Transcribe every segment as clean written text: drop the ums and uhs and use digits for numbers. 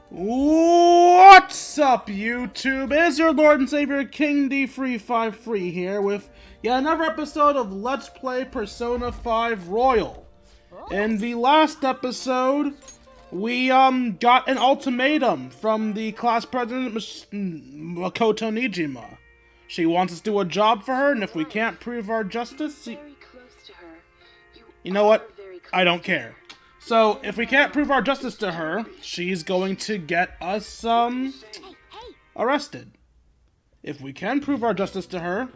What's up, YouTube? It's your Lord and Savior, King D353 here with yet another episode of Let's Play Persona 5 Royal. In the last episode, we got an ultimatum from the class president, Makoto Nijima. She wants us to do a job for her, and if we can't prove our justice, you know what? I don't care. So, if we can't prove our justice to her, she's going to get us, arrested. If we can prove our justice to her,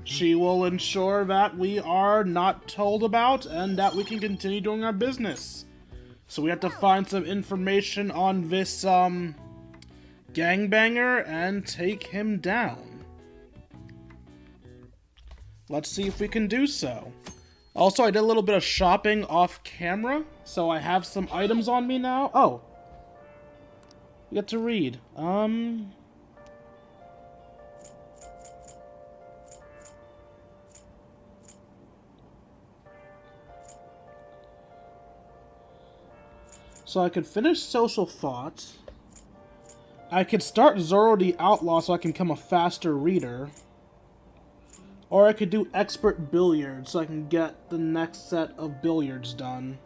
she will ensure that we are not told about and that we can continue doing our business. So we have to find some information on this, gangbanger and take him down. Let's see if we can do so. Also, I did a little bit of shopping off camera, so I have some items on me now. Oh. You get to read. So I could finish Social Thought. I could start Zoro the Outlaw so I can become a faster reader. Or I could do Expert Billiards so I can get the next set of billiards done.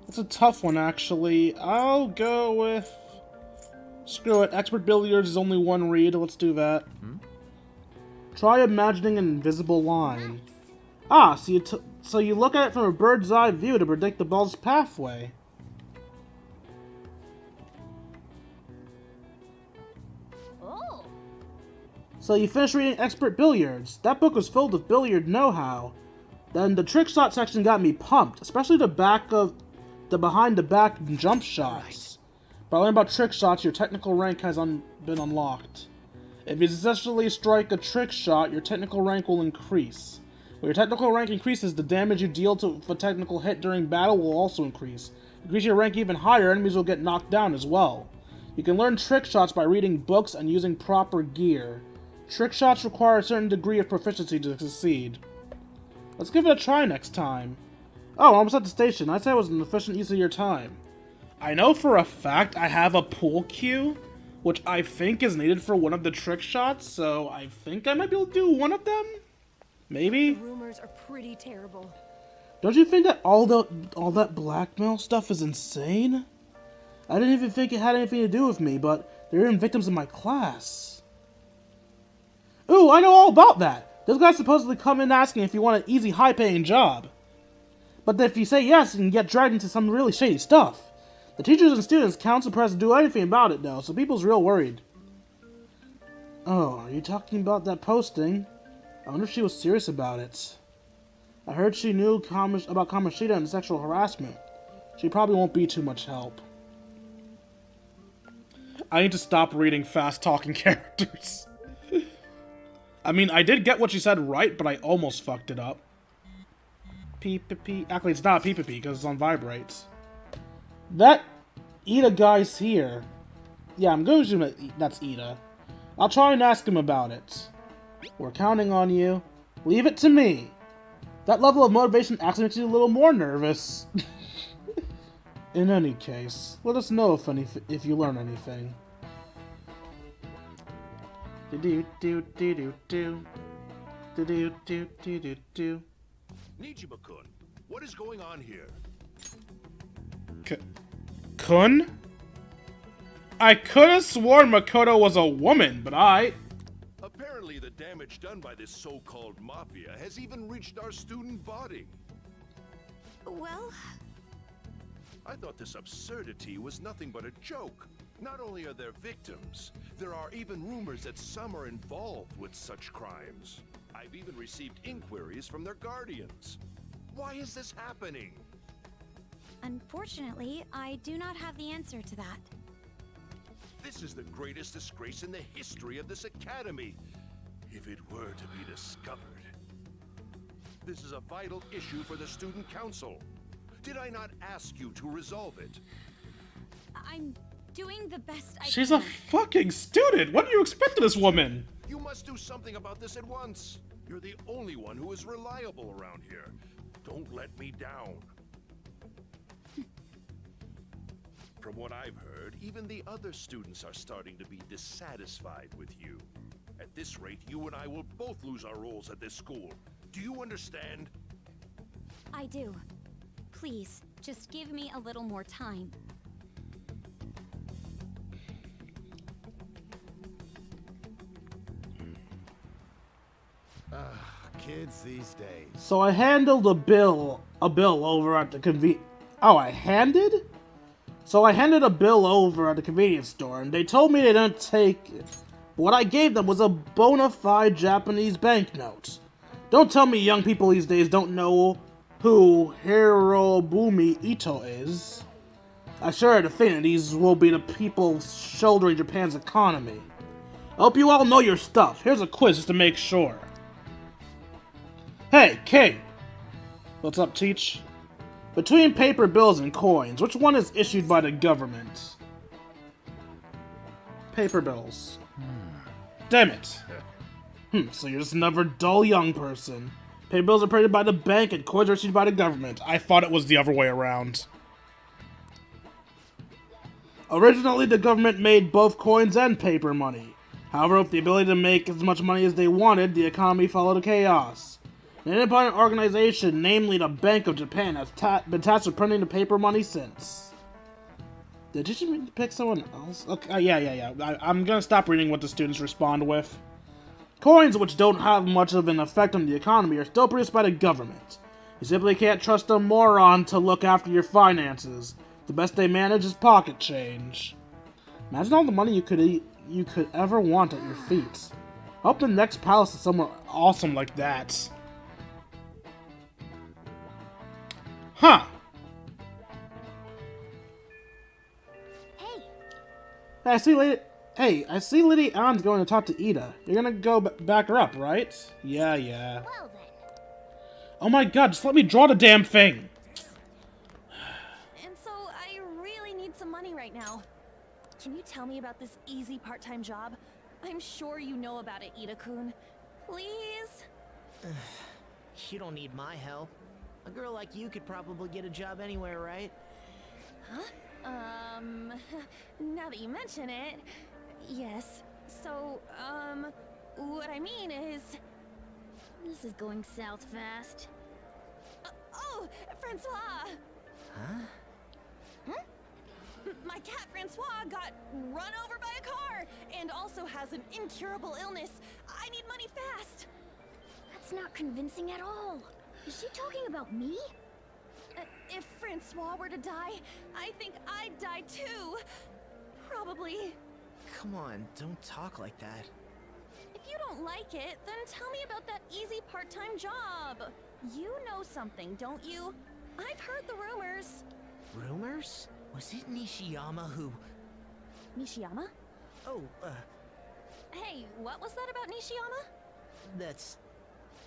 It's a tough one, actually. I'll go with... Screw it. Expert Billiards is only one read. Let's do that. Try imagining an invisible line. Ah, so you look at it from a bird's eye view to predict the ball's pathway. So you finish reading Expert Billiards. That book was filled with billiard know-how. Then the trick shot section got me pumped, especially the behind the back jump shots. By learning about trick shots, your technical rank has been unlocked. If you successfully strike a trick shot, your technical rank will increase. When your technical rank increases, the damage you deal to a technical hit during battle will also increase. Increase your rank even higher, enemies will get knocked down as well. You can learn trick shots by reading books and using proper gear. Trick shots require a certain degree of proficiency to succeed. Let's give it a try next time. Oh, we're almost at the station. I'd say it was an efficient use of your time. I know for a fact I have a pool cue, which I think is needed for one of the trick shots, so I think I might be able to do one of them? Maybe? The rumors are pretty terrible. Don't you think that all that blackmail stuff is insane? I didn't even think it had anything to do with me, but they're even victims of my class. Ooh, I know all about that! Those guys supposedly come in asking if you want an easy, high-paying job. But if you say yes, you can get dragged into some really shady stuff. The teachers and students can't suppress to do anything about it, though, so people's real worried. Oh, are you talking about that posting? I wonder if she was serious about it. I heard she knew about Kamoshida and sexual harassment. She probably won't be too much help. I need to stop reading fast-talking characters. I mean, I did get what she said right, but I almost fucked it up. Pee-pee-pee. Actually, it's not pee-pee-pee, because it's on vibrates. That Ida guy's here. Yeah, I'm going to assume that's Ida. I'll try and ask him about it. We're counting on you. Leave it to me. That level of motivation actually makes you a little more nervous. In any case, let us know if you learn anything. Do-do-do-do-do-do. Do-do-do-do-do-do. Nijima-kun, what is going on here? Kun? I could have sworn Makoto was a woman, but Apparently the damage done by this so-called mafia has even reached our student body. Well, I thought this absurdity was nothing but a joke. Not only are there victims, there are even rumors that some are involved with such crimes. I've even received inquiries from their guardians. Why is this happening? unfortunately, I do not have the answer to that. This is the greatest disgrace in the history of this academy, if it were to be discovered. This is a vital issue for the student council. Did I not ask you to resolve it? I'm doing the best I can. She's a fucking student! What do you expect of this woman? You must do something about this at once. You're the only one who is reliable around here. Don't let me down. from what I've heard, even the other students are starting to be dissatisfied with you. At this rate, you and I will both lose our roles at this school. Do you understand? I do. Please, just give me a little more time. Kids these days. So I handled a bill over at the I handed a bill over at the convenience store, and they told me they didn't take it. What I gave them was a bona fide Japanese banknote. Don't tell me young people these days don't know who Hirobumi Ito is. I sure had a feeling these will be the people shouldering Japan's economy. I hope you all know your stuff. Here's a quiz just to make sure. Hey, King! What's up, Teach? Between paper bills and coins, which one is issued by the government? Paper bills. Damn it. So you're just another dull young person. Paper bills are printed by the bank and coins are issued by the government. I thought it was the other way around. Originally, the government made both coins and paper money. However, with the ability to make as much money as they wanted, the economy followed chaos. An independent organization, namely the Bank of Japan, has been tasked with printing the paper money since. Did you pick someone else? Okay, yeah. I'm gonna stop reading what the students respond with. Coins, which don't have much of an effect on the economy, are still produced by the government. You simply can't trust a moron to look after your finances. The best they manage is pocket change. Imagine all the money you could ever want at your feet. I hope the next palace is somewhere awesome like that. Huh. Hey. I see Lady Ann's going to talk to Ida. You're gonna go back her up, right? Yeah. Well then. Oh my god, just let me draw the damn thing! And so, I really need some money right now. Can you tell me about this easy part-time job? I'm sure you know about it, Ida-kun. Please? You don't need my help. A girl like you could probably get a job anywhere, right? Huh? Now that you mention it, yes. So, what I mean is... This is going south fast. Oh, Francois! Huh? My cat Francois got run over by a car, and also has an incurable illness. I need money fast! That's not convincing at all. Is she talking about me? If Francois were to die, I think I'd die too. Probably. Come on, don't talk like that. If you don't like it, then tell me about that easy part-time job. You know something, don't you? I've heard the rumors. Rumors? Was it Nishiyama who... Nishiyama? Oh, Hey, what was that about Nishiyama? that's...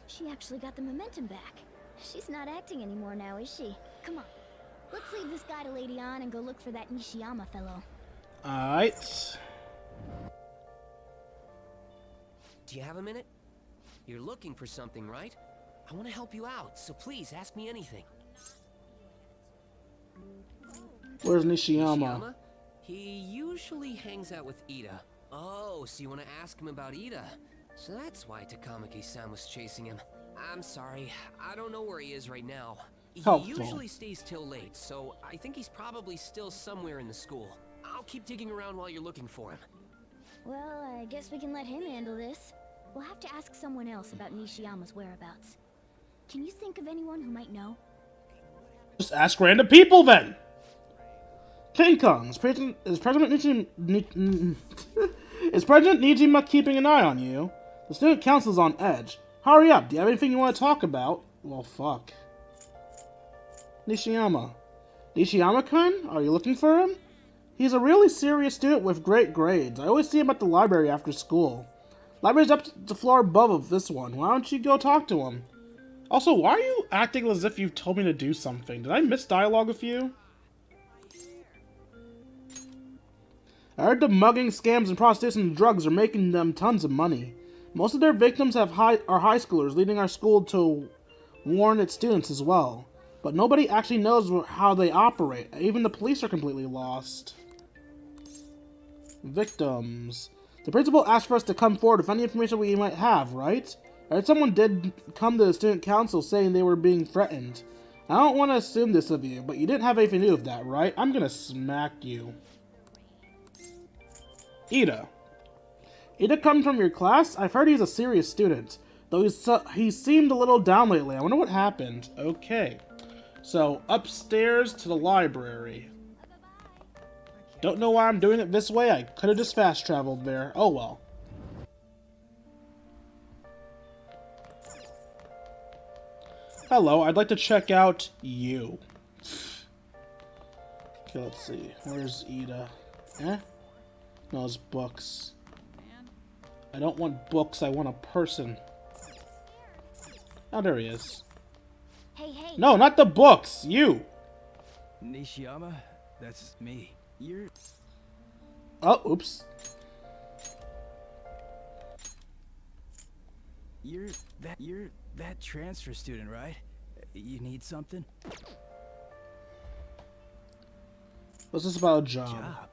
She actually got the momentum back. She's not acting anymore now, is she? Come on. Let's leave this guy to Lady Ann and go look for that Nishiyama fellow. Alright. Do you have a minute? You're looking for something, right? I want to help you out, so please ask me anything. Where's Nishiyama? He usually hangs out with Ida. Oh, so you want to ask him about Ida? So that's why Takamaki-san was chasing him. I'm sorry, I don't know where he is right now. He Helpful. usually stays till late, so I think he's probably still somewhere in the school. I'll keep digging around while you're looking for him. Well, I guess we can let him handle this. We'll have to ask someone else about Nishiyama's whereabouts. Can you think of anyone who might know? Just ask random people then! King Kong, is President Nijima keeping an eye on you? The student council's on edge. Hurry up, do you have anything you want to talk about? Well, fuck. Nishiyama. Nishiyama-kun? Are you looking for him? He's a really serious student with great grades. I always see him at the library after school. Library's up to the floor above of this one. Why don't you go talk to him? Also, why are you acting as if you've told me to do something? Did I miss dialogue with you? I heard the mugging, scams, and prostitution and drugs are making them tons of money. Most of their victims are high schoolers, leading our school to warn its students as well. but nobody actually knows how they operate. Even the police are completely lost. Victims. The principal asked for us to come forward with any information we might have, right? Right, someone did come to the student council saying they were being threatened. I don't want to assume this of you, but you didn't have anything to do with that, right? I'm gonna smack you. Ida. Ida come from your class? I've heard he's a serious student, though he seemed a little down lately. I wonder what happened. Okay. So, upstairs to the library. Don't know why I'm doing it this way. I could have just fast traveled there. Oh well. Hello, I'd like to check out you. Okay, let's see. Where's Ida? Eh? No, it's books. I don't want books, I want a person. Oh, there he is. Hey, hey. No, not the books! You! Nishiyama? That's me. You're... Oh, oops. You're that transfer student, right? You need something? What's this about a job?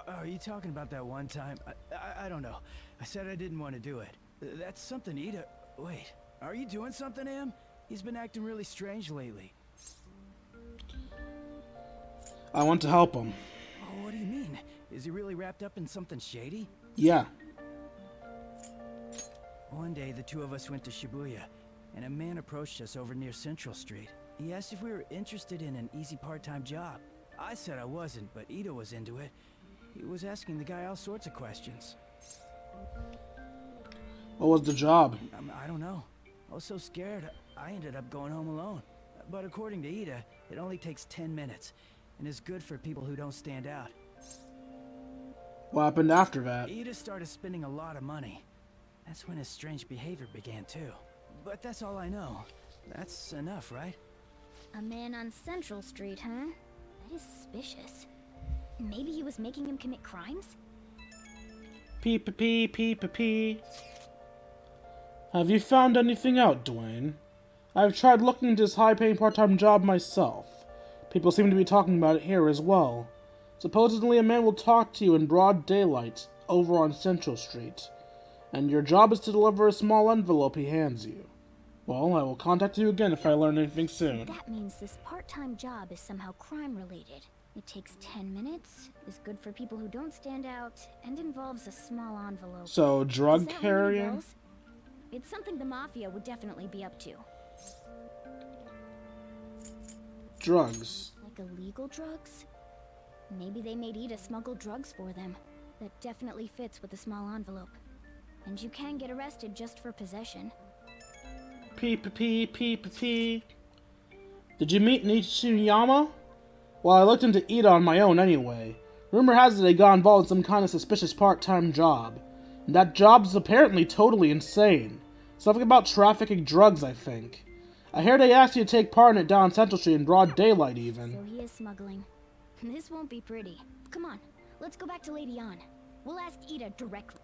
Are you talking about that one time? I don't know. I said I didn't want to do it. That's something Ida... Wait, are you doing something, Em? He's been acting really strange lately. I want to help him. Oh, what do you mean? Is he really wrapped up in something shady? Yeah. One day, the two of us went to Shibuya, and a man approached us over near Central Street. He asked if we were interested in an easy part-time job. I said I wasn't, but Ida was into it. He was asking the guy all sorts of questions. What was the job? I don't know. I was so scared, I ended up going home alone. But according to Ida, it only takes 10 minutes, and is good for people who don't stand out. What happened after that? Ida started spending a lot of money. That's when his strange behavior began too. But that's all I know. That's enough, right? A man on Central Street, huh? That is suspicious. Maybe he was making him commit crimes? Pee. Have you found anything out, Dwayne? I've tried looking into this high-paying part-time job myself. People seem to be talking about it here as well. Supposedly a man will talk to you in broad daylight over on Central Street, and your job is to deliver a small envelope he hands you. Well, I will contact you again if I learn anything soon. That means this part-time job is somehow crime-related. It takes 10 minutes, is good for people who don't stand out, and involves a small envelope. So, drug Does that ring any carrying? bells? It's something the Mafia would definitely be up to. Drugs. Like illegal drugs? Maybe they made Ida smuggle drugs for them. That definitely fits with the small envelope. And you can get arrested just for possession. Pee. Did you meet Nishiyama? Well, I looked into Ida on my own anyway. Rumor has it they got involved in some kind of suspicious part-time job. And that job's apparently totally insane. Something about trafficking drugs, I think. I hear they asked you to take part in it down Central Street in broad daylight even. So he is smuggling. This won't be pretty. Come on, let's go back to Lady Ann. We'll ask Ida directly.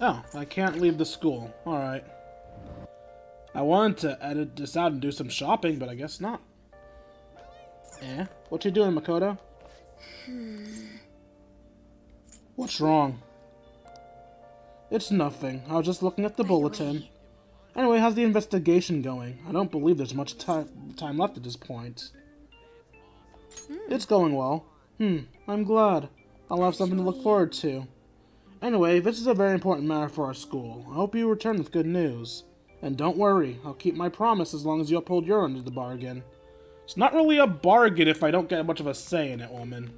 Oh, I can't leave the school. Alright. I wanted to edit this out and do some shopping, but I guess not. Eh? What you doing, Makoto? What's wrong? It's nothing. I was just looking at the bulletin. Anyway, how's the investigation going? I don't believe there's much time left at this point. It's going well. I'm glad. I'll have something to look forward to. Anyway, this is a very important matter for our school. I hope you return with good news. And don't worry, I'll keep my promise as long as you uphold your end of the bargain. It's not really a bargain if I don't get much of a say in it, woman.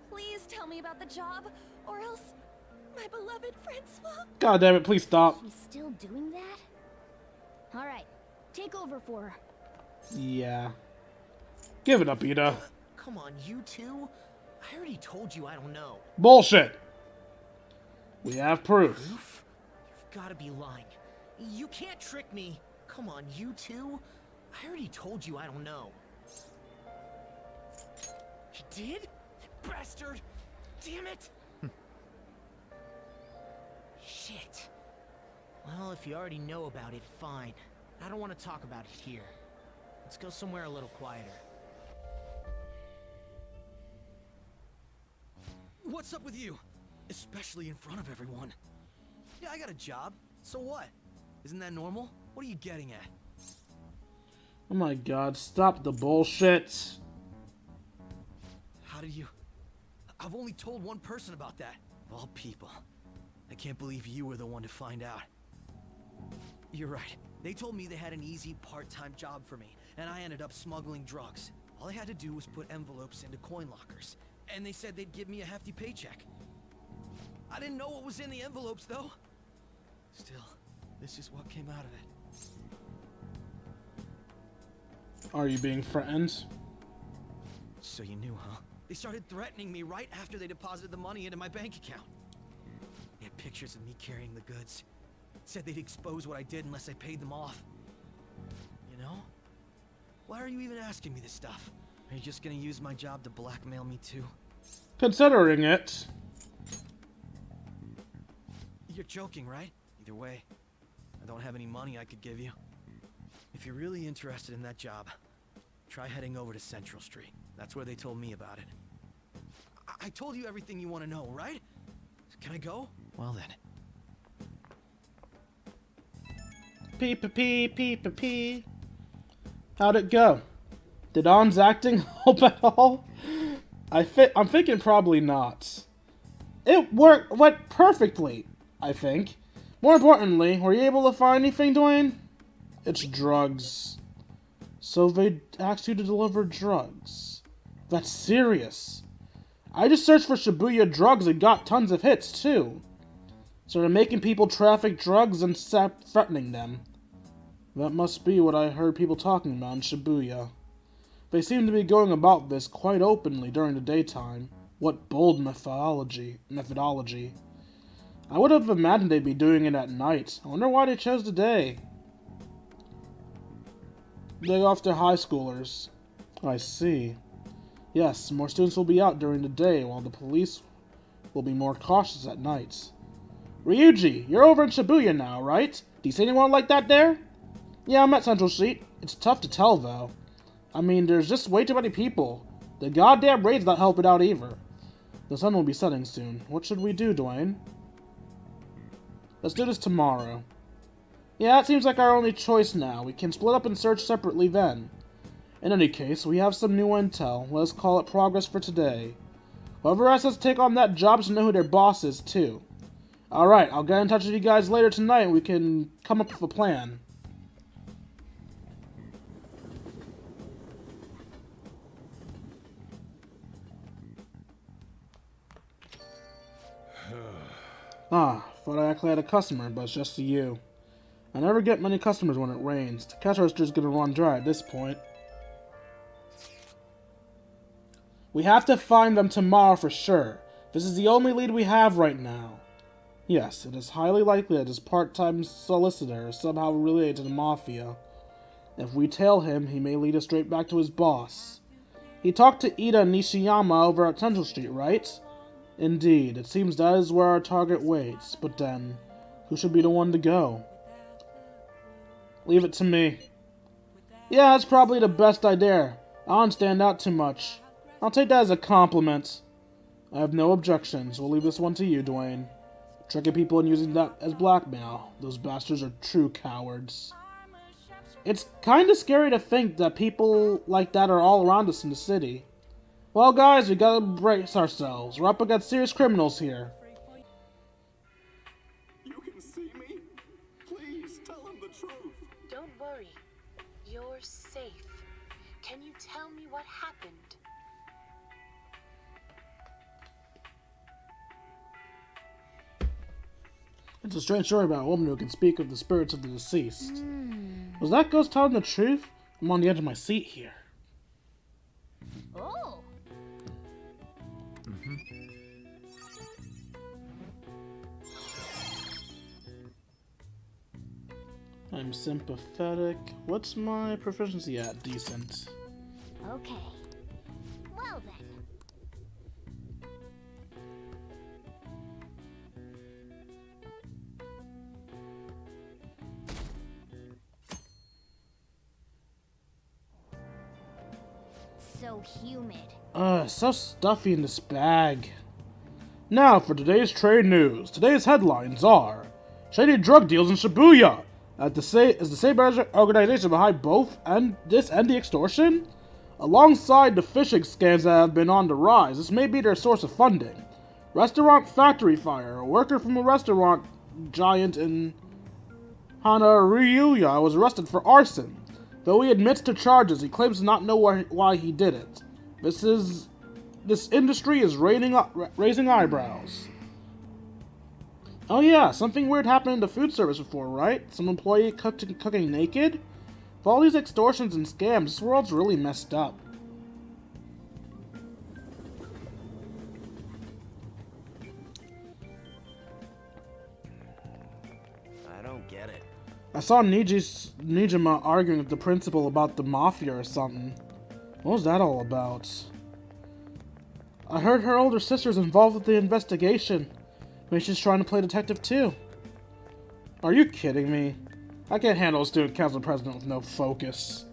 Please tell me about the job, or else my beloved Francois. God damn it, please stop. She's still doing that? Alright, take over for her. Yeah. Give it up, Ida. Come on, you two? I already told you I don't know. Bullshit! We have proof. Proof? You've got to be lying. You can't trick me. Come on, you two? I already told you I don't know. He did? That bastard! Damn it! Shit. Well, if you already know about it, fine. I don't want to talk about it here. Let's go somewhere a little quieter. What's up with you? Especially in front of everyone. Yeah, I got a job. So what? Isn't that normal? What are you getting at? Oh my god, stop the bullshit. How did you... I've only told one person about that. Of all people. I can't believe you were the one to find out. You're right. They told me they had an easy part-time job for me, and I ended up smuggling drugs. All I had to do was put envelopes into coin lockers, and they said they'd give me a hefty paycheck. I didn't know what was in the envelopes, though. Still, this is what came out of it. Are you being threatened? So you knew, huh? They started threatening me right after they deposited the money into my bank account. They had pictures of me carrying the goods. Said they'd expose what I did unless I paid them off. You know? Why are you even asking me this stuff? Are you just gonna use my job to blackmail me too? Considering it. You're joking, right? Either way, I don't have any money I could give you. If you're really interested in that job, try heading over to Central Street. That's where they told me about it. I told you everything you want to know, right? Can I go? Well then. Pee. How'd it go? Did On's acting help at all? I'm thinking probably not. It went perfectly, I think. More importantly, were you able to find anything, Dwayne? It's drugs. So they asked you to deliver drugs. That's serious. I just searched for Shibuya drugs and got tons of hits, too. So they're making people traffic drugs and threatening them. That must be what I heard people talking about in Shibuya. They seem to be going about this quite openly during the daytime. What bold methodology. I would have imagined they'd be doing it at night. I wonder why they chose the day. Day off their high schoolers. I see. Yes, more students will be out during the day, while the police will be more cautious at night. Ryuji, you're over in Shibuya now, right? Do you see anyone like that there? Yeah, I'm at Central Street. It's tough to tell, though. I mean, there's just way too many people. The goddamn raid's not helping out either. The sun will be setting soon. What should we do, Dwayne? Let's do this tomorrow. Yeah, it seems like our only choice now. We can split up and search separately then. In any case, we have some new intel. Let us call it progress for today. Whoever asks us to take on that job should know who their boss is, too. Alright, I'll get in touch with you guys later tonight and we can come up with a plan. Thought I actually had a customer, but it's just you. I never get many customers when it rains. The cash register's gonna run dry at this point. We have to find them tomorrow for sure. This is the only lead we have right now. Yes, it is highly likely that his part-time solicitor is somehow related to the Mafia. If we tail him, he may lead us straight back to his boss. He talked to Ida Nishiyama over at Central Street, right? Indeed, it seems that is where our target waits, but then, who should be the one to go? Leave it to me. Yeah, that's probably the best idea. I don't stand out too much. I'll take that as a compliment. I have no objections. We'll leave this one to you, Dwayne. Tricking people and using that as blackmail. Those bastards are true cowards. It's kinda scary to think that people like that are all around us in the city. Well, guys, we gotta brace ourselves. We're up against serious criminals here. You can see me? Please tell him the truth. Don't worry. You're safe. Can you tell me what happened? It's a strange story about a woman who can speak of the spirits of the deceased. Was that ghost telling the truth? I'm on the edge of my seat here. Oh. I'm sympathetic. What's my proficiency at? Decent. Okay. Well then. so humid. So stuffy in this bag. Now for today's trade news. Today's headlines are: shady drug deals in Shibuya. Is the same organization behind both and the extortion? Alongside the phishing scams that have been on the rise, this may be their source of funding. Restaurant factory fire. A worker from a restaurant giant in Hanayuya was arrested for arson. Though he admits to charges, he claims to not know why he did it. This industry is raising eyebrows. Oh yeah, something weird happened in the food service before, right? Some employee cooking naked? With all these extortions and scams, this world's really messed up. I don't get it. I saw Nijima arguing with the principal about the mafia or something. What was that all about? I heard her older sister's involved with the investigation. Maybe she's trying to play detective too. Are you kidding me? I can't handle a student council president with no focus.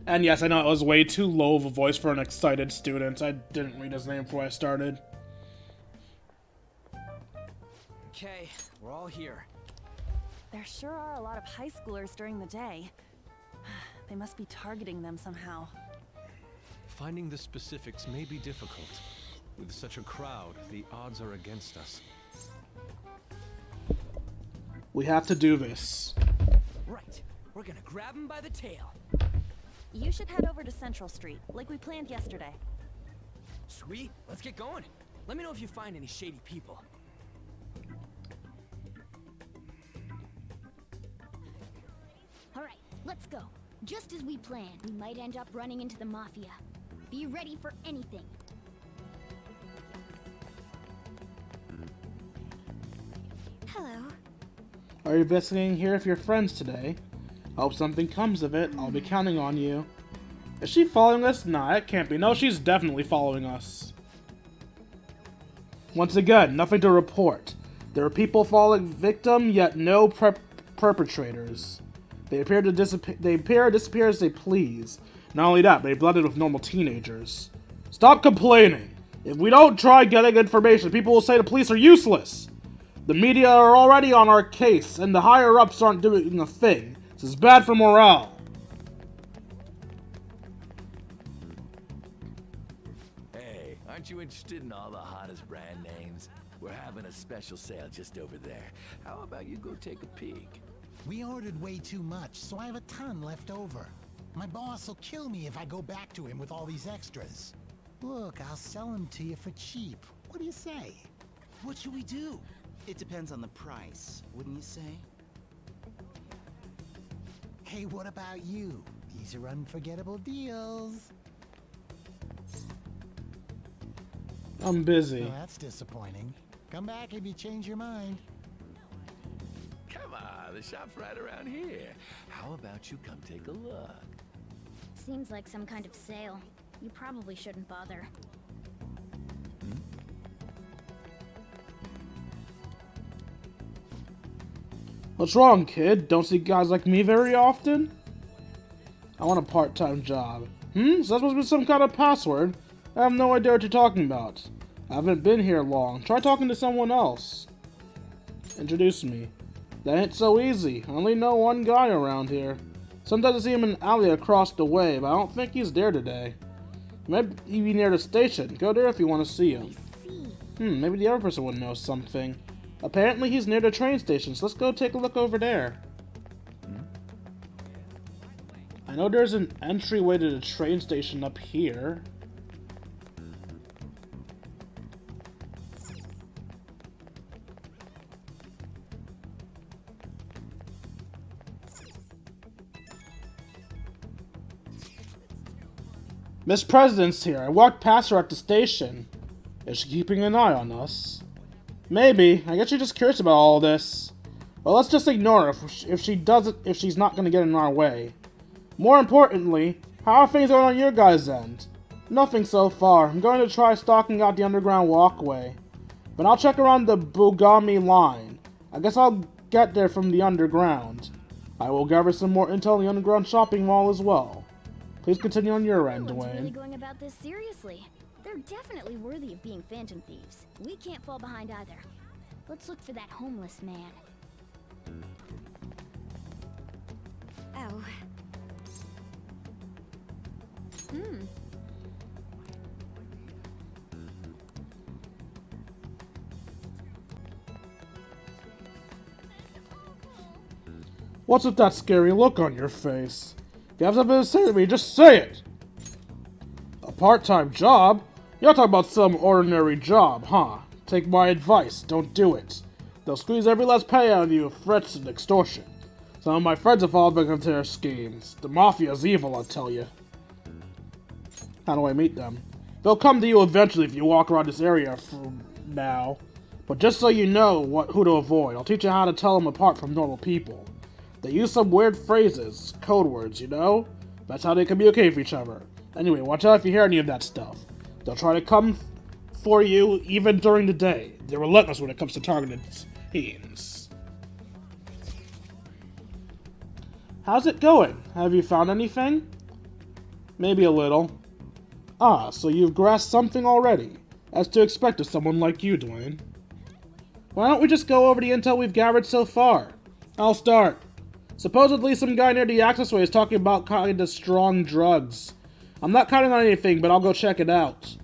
And yes, I know it was way too low of a voice for an excited student. I didn't read his name before I started. Okay, we're all here. There sure are a lot of high schoolers during the day. They must be targeting them somehow. Finding the specifics may be difficult. With such a crowd, the odds are against us. We have to do this. Right, we're gonna grab him by the tail. You should head over to Central Street, like we planned yesterday. Sweet, let's get going. Let me know if you find any shady people. Alright, let's go. Just as we planned, we might end up running into the Mafia. Be ready for anything. Hello. Are you visiting here with your friends today? Hope something comes of it. I'll be counting on you. Is she following us? Nah, it can't be. No, she's definitely following us. Once again, nothing to report. There are people falling victim, yet no perpetrators. They appear to disappear as they please. Not only that, but they blended with normal teenagers. Stop complaining! If we don't try getting information, people will say the police are useless! The media are already on our case, and the higher-ups aren't doing a thing. This is bad for morale. Hey, aren't you interested in all the hottest brand names? We're having a special sale just over there. How about you go take a peek? We ordered way too much, so I have a ton left over. My boss will kill me if I go back to him with all these extras. Look, I'll sell them to you for cheap. What do you say? What should we do? It depends on the price, wouldn't you say? Hey, what about you? These are unforgettable deals. I'm busy. Oh, that's disappointing. Come back if you change your mind. Come on, the shop's right around here. How about you come take a look? Seems like some kind of sale. You probably shouldn't bother. What's wrong, kid? Don't see guys like me very often? I want a part-time job. Is that supposed to be some kind of password? I have no idea what you're talking about. I haven't been here long. Try talking to someone else. Introduce me. That ain't so easy. I only know one guy around here. Sometimes I see him in an alley across the way, but I don't think he's there today. He might be near the station. Go there if you want to see him. Maybe the other person would know something. Apparently he's near the train station, so let's go take a look over there. I know there's an entryway to the train station up here. Miss President's here. I walked past her at the station. Is she keeping an eye on us? Maybe. I guess she's just curious about all this. Well, let's just ignore her if she's not going to get in our way. More importantly, how are things going on your guys' end? Nothing so far. I'm going to try stalking out the underground walkway. But I'll check around the Bugami line. I guess I'll get there from the underground. I will gather some more intel on the underground shopping mall as well. Please continue on your end, Everyone's really Dwayne. going about this seriously. They're definitely worthy of being phantom thieves. We can't fall behind either. Let's look for that homeless man. Oh. What's with that scary look on your face? If you have something to say to me, just say it! A part-time job? You're talking about some ordinary job, huh? Take my advice, don't do it. They'll squeeze every last penny out of you with threats and extortion. Some of my friends have fallen victim to their schemes. The Mafia's evil, I'll tell you. How do I meet them? They'll come to you eventually if you walk around this area from now. But just so you know who to avoid, I'll teach you how to tell them apart from normal people. They use some weird phrases, code words, you know? That's how they communicate with each other. Anyway, watch out if you hear any of that stuff. They'll try to come for you even during the day. They're relentless when it comes to targeted teens. How's it going? Have you found anything? Maybe a little. Ah, so you've grasped something already. As to expect of someone like you, Dwayne. Why don't we just go over the intel we've gathered so far? I'll start. Supposedly some guy near the accessway is talking about kinda strong drugs. I'm not counting on anything, but I'll go check it out.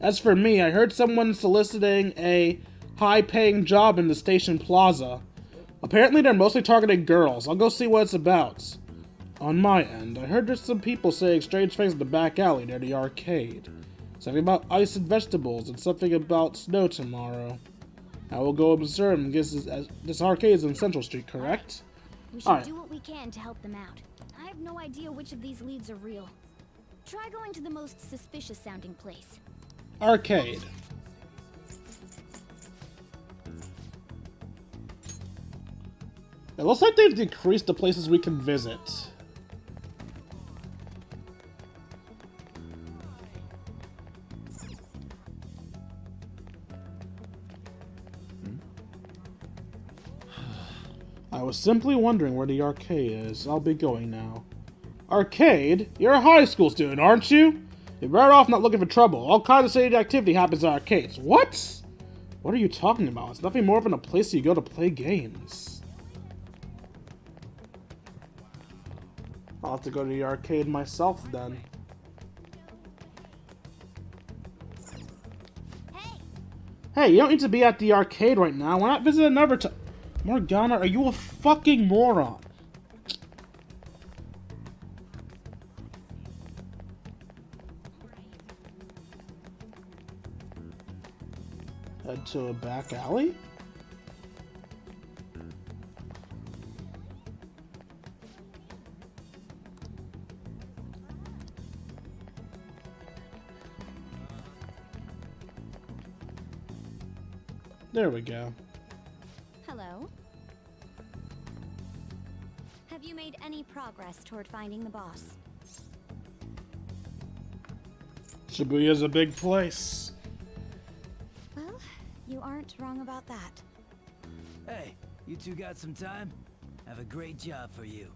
As for me, I heard someone soliciting a high-paying job in the station plaza. Apparently they're mostly targeting girls. I'll go see what it's about. On my end, I heard there's some people saying strange things in the back alley near the arcade. Something about ice and vegetables, and something about snow tomorrow. I will go observe and guess this arcade is in Central Street, correct? We should do what we can to help them out. I have no idea which of these leads are real. Try going to the most suspicious sounding place. Arcade. It looks like they've decreased the places we can visit. I was simply wondering where the arcade is. I'll be going now. Arcade? You're a high school student, aren't you? You're better off not looking for trouble. All kinds of shady activity happens at arcades. What? What are you talking about? It's nothing more than a place you go to play games. I'll have to go to the arcade myself then. Hey, you don't need to be at the arcade right now. Why not visit another time? Morgana, are you a fucking moron? Head to a back alley? There we go. Hello? Have you made any progress toward finding the boss? Shibuya's a big place. Well, you aren't wrong about that. Hey, you two got some time? I have a great job for you.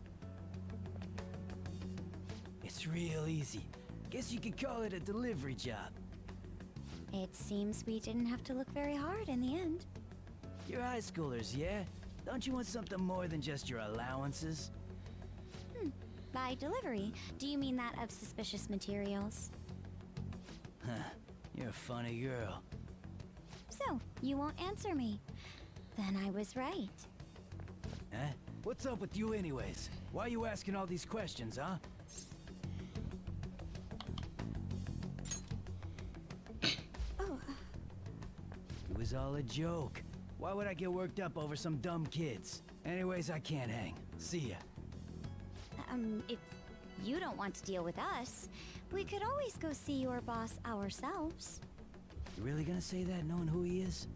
It's real easy. Guess you could call it a delivery job. It seems we didn't have to look very hard in the end. You're high schoolers, yeah? Don't you want something more than just your allowances? By delivery, do you mean that of suspicious materials? Huh, you're a funny girl. So, you won't answer me. Then I was right. Huh? What's up with you anyways? Why are you asking all these questions, huh? It was all a joke. Why would I get worked up over some dumb kids? Anyways, I can't hang. See ya. If you don't want to deal with us, we could always go see your boss ourselves. You really gonna say that knowing who he is?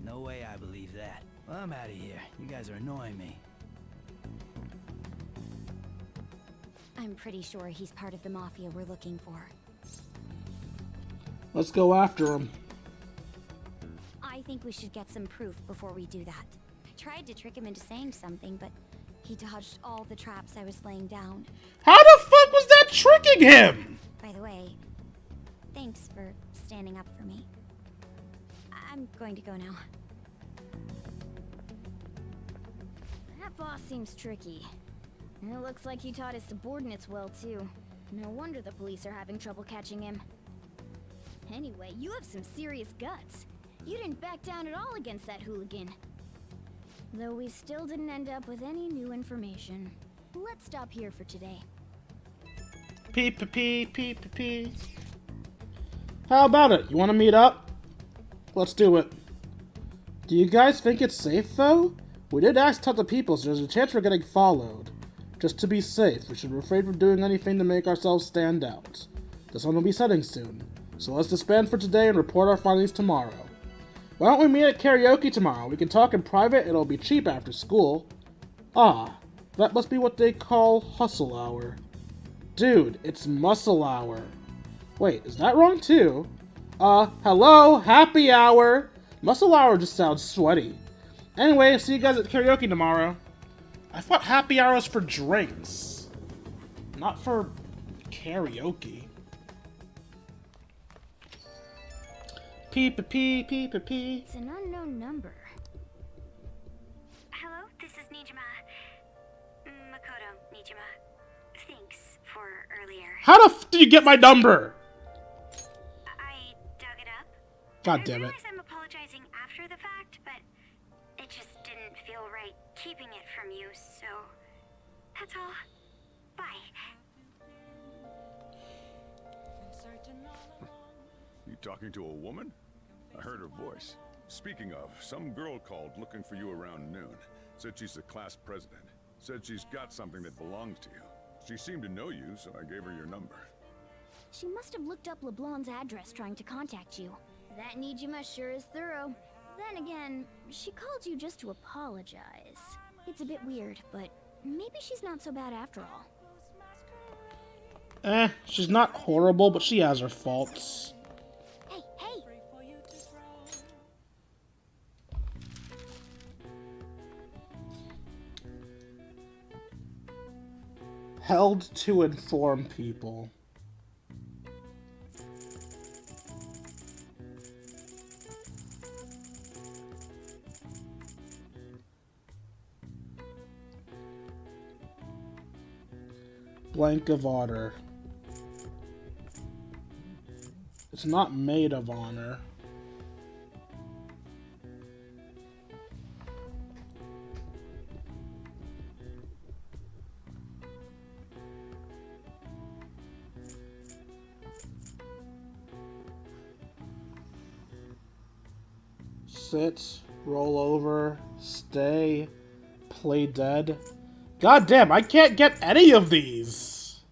No way I believe that. Well, I'm out of here. You guys are annoying me. I'm pretty sure he's part of the Mafia we're looking for. Let's go after him. I think we should get some proof before we do that. I tried to trick him into saying something, but he dodged all the traps I was laying down. How the fuck was that tricking him! By the way, thanks for standing up for me. I'm going to go now. That boss seems tricky. And it looks like he taught his subordinates well, too. No wonder the police are having trouble catching him. Anyway, you have some serious guts. You didn't back down at all against that hooligan. Though we still didn't end up with any new information. Let's stop here for today. Pee. How about it? You want to meet up? Let's do it. Do you guys think it's safe, though? We did ask to talk to people, so there's a chance we're getting followed. Just to be safe, we should refrain from doing anything to make ourselves stand out. The sun will be setting soon, so let's disband for today and report our findings tomorrow. Why don't we meet at karaoke tomorrow? We can talk in private and it'll be cheap after school. Ah, that must be what they call hustle hour. Dude, it's muscle hour. Wait, is that wrong too? Hello, happy hour. Muscle hour just sounds sweaty. Anyway, see you guys at karaoke tomorrow. I thought happy hour was for drinks, not for karaoke. Pee. It's an unknown number. Hello, this is Nijima. Makoto Nijima. Thanks for earlier. How the f did you get my number? I dug it up. God damn it. I realize I'm apologizing after the fact, but it just didn't feel right keeping it from you, so that's all. Bye. You talking to a woman? I heard her voice. Speaking of, some girl called looking for you around noon. Said she's the class president. Said she's got something that belongs to you. She seemed to know you, so I gave her your number. She must have looked up LeBlanc's address trying to contact you. That Nijima sure is thorough. Then again, she called you just to apologize. It's a bit weird, but maybe she's not so bad after all. She's not horrible, but she has her faults. Hey! Held to inform people. Blank of honor. It's not made of honor. Sit, roll over, stay, play dead. God damn, I can't get any of these!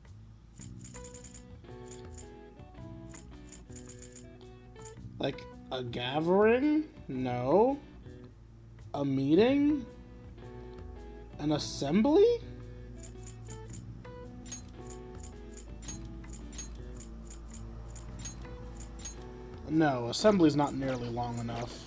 Like, a gathering? No. A meeting? An assembly? No, assembly's not nearly long enough.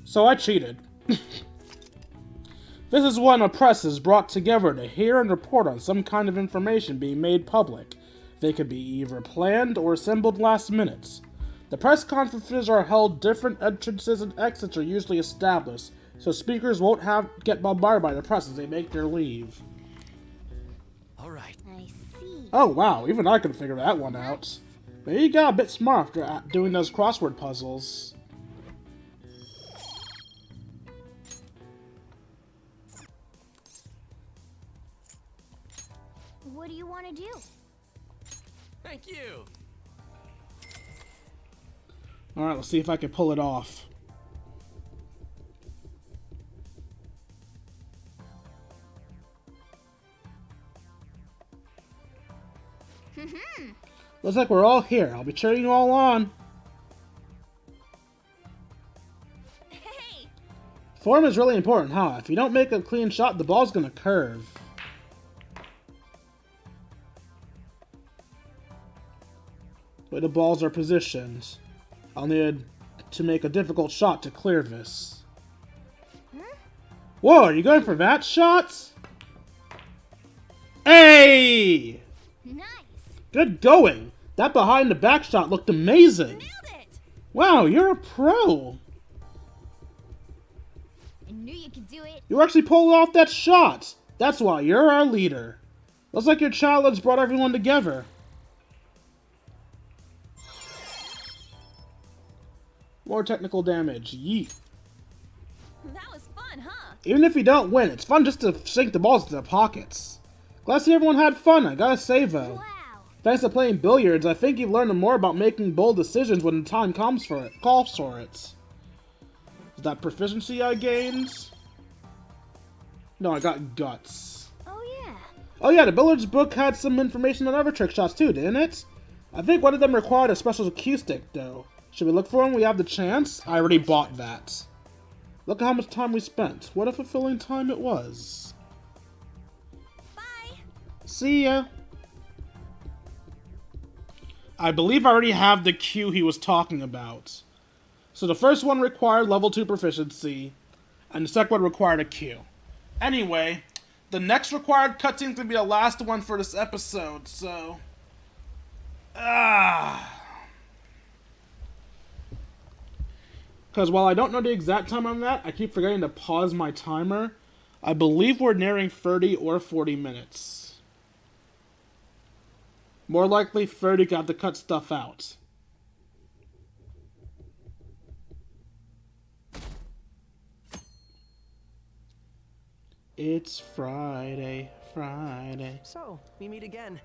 So I cheated. This is when a press is brought together to hear and report on some kind of information being made public. They could be either planned or assembled last minute. The press conferences are held, different entrances and exits are usually established, so speakers won't get bombarded by the press as they make their leave. Alright. I see. Oh wow, even I could figure that one out. Maybe you got a bit smart after doing those crossword puzzles. What do you want to do? Thank you. Alright, let's see if I can pull it off. Looks like we're all here. I'll be cheering you all on. Hey! Form is really important, huh? If you don't make a clean shot, the ball's gonna curve. The way the balls are positioned, I'll need to make a difficult shot to clear this. Whoa, are you going for that shot? Hey! Nice. Good going. That behind the back shot looked amazing. Nailed it! Wow, you're a pro. I knew you could do it. You actually pulled off that shot. That's why you're our leader. Looks like your challenge brought everyone together. More technical damage. Yeet. That was fun, huh? Even if you don't win, it's fun just to sink the balls into their pockets. Glad to see everyone had fun. I gotta say though, Wow. thanks to playing billiards, I think you've learned more about making bold decisions when the time comes for it. Calls for it. Is that proficiency I gained? No, I got guts. Oh yeah. Oh yeah, the billiards book had some information on other trick shots too, didn't it? I think one of them required a special cue stick though. Should we look for them? We have the chance. I already bought that. Look at how much time we spent. What a fulfilling time it was. Bye! See ya. I believe I already have the cue he was talking about. So the first one required level 2 proficiency, and the second one required a cue. Anyway, the next required cutscene is going to be the last one for this episode, so... Because while I don't know the exact time on that, I keep forgetting to pause my timer. I believe we're nearing 30 or 40 minutes. More likely 30, got to cut stuff out. It's Friday, Friday. So, we meet again.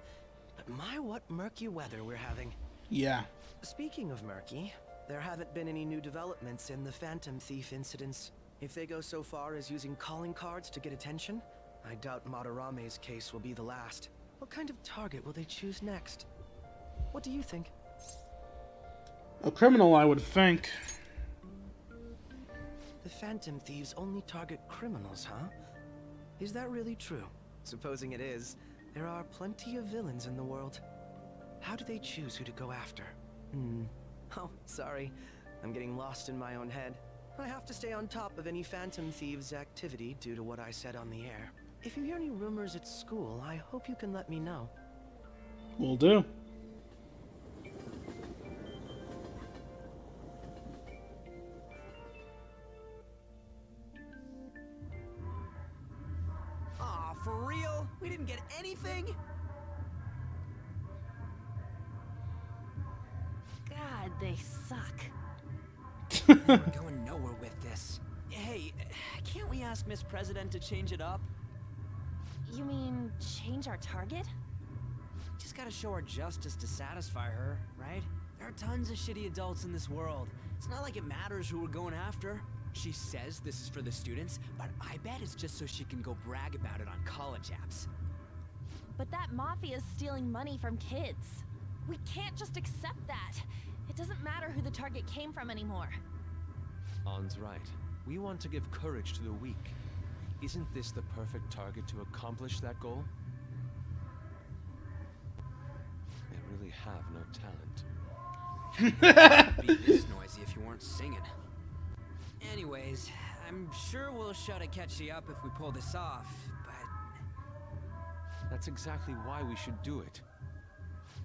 But my, what murky weather we're having. Yeah. Speaking of murky, there haven't been any new developments in the Phantom Thief incidents. If they go so far as using calling cards to get attention, I doubt Madarame's case will be the last. What kind of target will they choose next? What do you think? A criminal, I would think. The Phantom Thieves only target criminals, huh? Is that really true? Supposing it is, there are plenty of villains in the world. How do they choose who to go after? Oh, sorry. I'm getting lost in my own head. I have to stay on top of any Phantom Thieves activity due to what I said on the air. If you hear any rumors at school, I hope you can let me know. Will do. Aw, for real? We didn't get anything? God, they suck. We're going nowhere with this. Hey, can't we ask Miss President to change it up? You mean change our target? Just gotta show her justice to satisfy her, right? There are tons of shitty adults in this world. It's not like it matters who we're going after. She says this is for the students, but I bet it's just so she can go brag about it on college apps. But that mafia's stealing money from kids. We can't just accept that. It doesn't matter who the target came from anymore. An's right. We want to give courage to the weak. Isn't this the perfect target to accomplish that goal? They really have no talent. It'd be this noisy if you weren't singing. Anyways, I'm sure we'll try to catch you up if we pull this off, but... That's exactly why we should do it.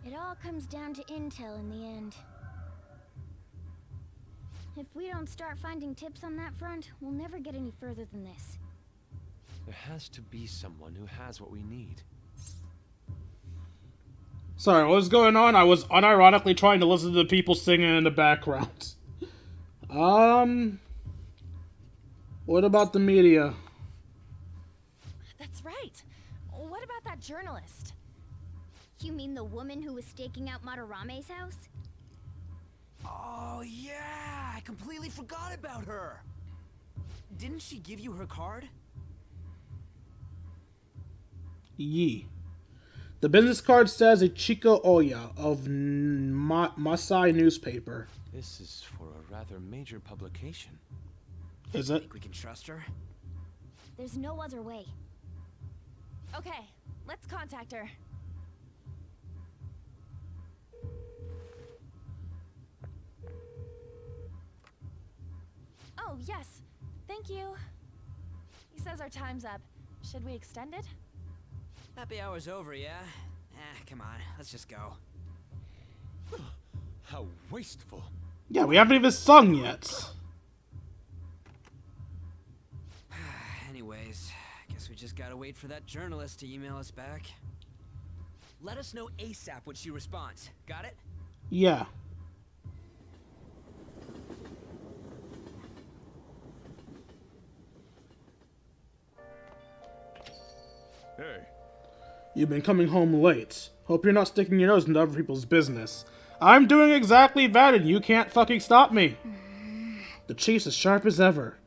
It all comes down to intel in the end. If we don't start finding tips on that front, we'll never get any further than this. There has to be someone who has what we need. Sorry, what was going on? I was unironically trying to listen to the people singing in the background. What about the media? That's right. What about that journalist? You mean the woman who was staking out Madarame's house? Oh, yeah! I completely forgot about her! Didn't she give you her card? Yee. The business card says Ichiko Oya of Masai newspaper. This is for a rather major publication. Is it? Think we can trust her? There's no other way. Okay, let's contact her. Oh, yes. Thank you. He says our time's up. Should we extend it? Happy hour's over, yeah? Come on, let's just go. How wasteful. Yeah, we haven't even sung yet. Anyways, guess we just gotta wait for that journalist to email us back. Let us know ASAP when she responds. Got it? Yeah. Hey. You've been coming home late. Hope you're not sticking your nose into other people's business. I'm doing exactly that and you can't fucking stop me. The chief's as sharp as ever.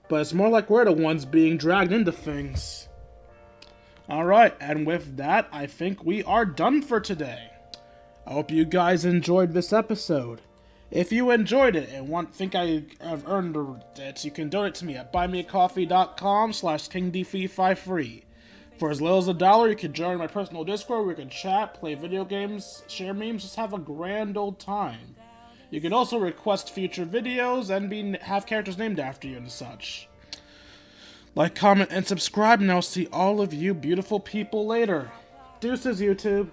But it's more like we're the ones being dragged into things. Alright, and with that, I think we are done for today. I hope you guys enjoyed this episode. If you enjoyed it and think I have earned it, you can donate to me at buymeacoffee.com/KingDF53. For as little as $1, you can join my personal Discord where you can chat, play video games, share memes, just have a grand old time. You can also request future videos and have characters named after you and such. Like, comment, and subscribe, and I'll see all of you beautiful people later. Deuces, YouTube.